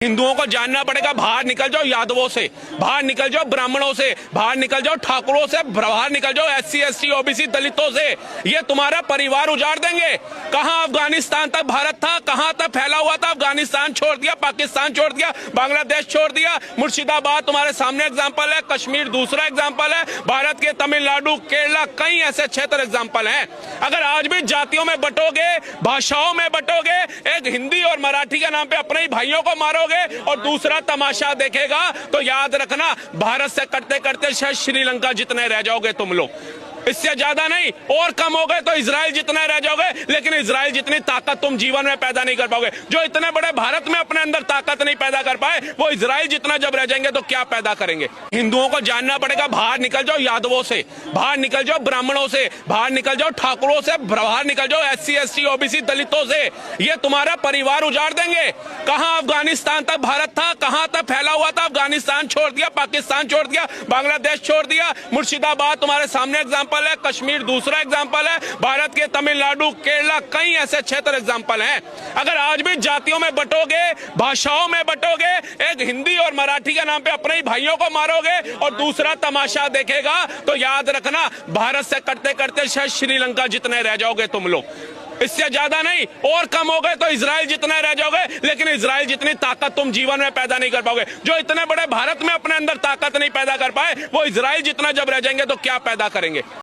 हिंदुओं को जानना पड़ेगा, बाहर निकल जाओ यादवों से, बाहर निकल जाओ ब्राह्मणों से, बाहर निकल जाओ ठाकुरों से, बाहर निकल जाओ SC ST OBC दलितों से। ये तुम्हारा परिवार उजाड़ देंगे। कहां अफगानिस्तान तक भारत था, कहां तक फैला हुआ था। अफगानिस्तान छोड़ दिया, पाकिस्तान छोड़ दिया, बांग्लादेश छोड़ दिया। मुर्शिदाबाद तुम्हारे सामने एग्जाम्पल है, कश्मीर दूसरा एग्जाम्पल है, भारत के तमिलनाडु, केरला, कई ऐसे क्षेत्र एग्जाम्पल हैं। अगर आज भी जातियों में बटोगे, भाषाओं में बटोगे, एक हिंदी और मराठी के नाम पे अपने ही भाइयों को मारोगे और दूसरा तमाशा देखेगा, तो याद रखना भारत से करते करते शायद श्रीलंका जितने रह जाओगे तुम लोग। इससे ज्यादा नहीं, और कम हो गए तो इजराइल जितने रह जाओगे, लेकिन इजराइल जितनी ताकत तुम जीवन में पैदा नहीं कर पाओगे। जो इतने बड़े भारत में अपने अंदर ताकत नहीं पैदा कर पाए, वो इजराइल जितना जब रह जाएंगे तो क्या पैदा करेंगे। हिंदुओं को जानना पड़ेगा, बाहर निकल जाओ यादवों से, बाहर निकल जाओ ब्राह्मणों से, बाहर निकल जाओ ठाकुरों से, बाहर निकल जाओ SC ST OBC दलितों से। ये तुम्हारा परिवार उजाड़ देंगे। कहां अफगानिस्तान तक भारत था, कहां तक फैला हुआ था। अफगानिस्तान छोड़ दिया, पाकिस्तान छोड़ दिया, बांग्लादेश छोड़ दिया। मुर्शिदाबाद तुम्हारे सामने एग्जाम्पल है, कश्मीर दूसरा एग्जाम्पल है, भारत के तमिलनाडु, केरला, कई ऐसे क्षेत्र एग्जाम्पल हैं। अगर आज भी जातियों में बटोगे, भाषाओं में बटोगे, एक हिंदी और मराठी के नाम पे अपने ही भाइयों को मारोगे और दूसरा तमाशा देखेगा, तो याद रखना भारत से करते करते शायद श्रीलंका जितने रह जाओगे तुम लोग। इससे ज्यादा नहीं, और कम हो गए तो इजराइल जितने रह जाओगे, लेकिन इजराइल जितनी ताकत तुम जीवन में पैदा नहीं कर पाओगे। जो इतने बड़े भारत में अपने अंदर ताकत नहीं पैदा कर पाए, वो इजराइल जितना जब रह जाएंगे तो क्या पैदा करेंगे।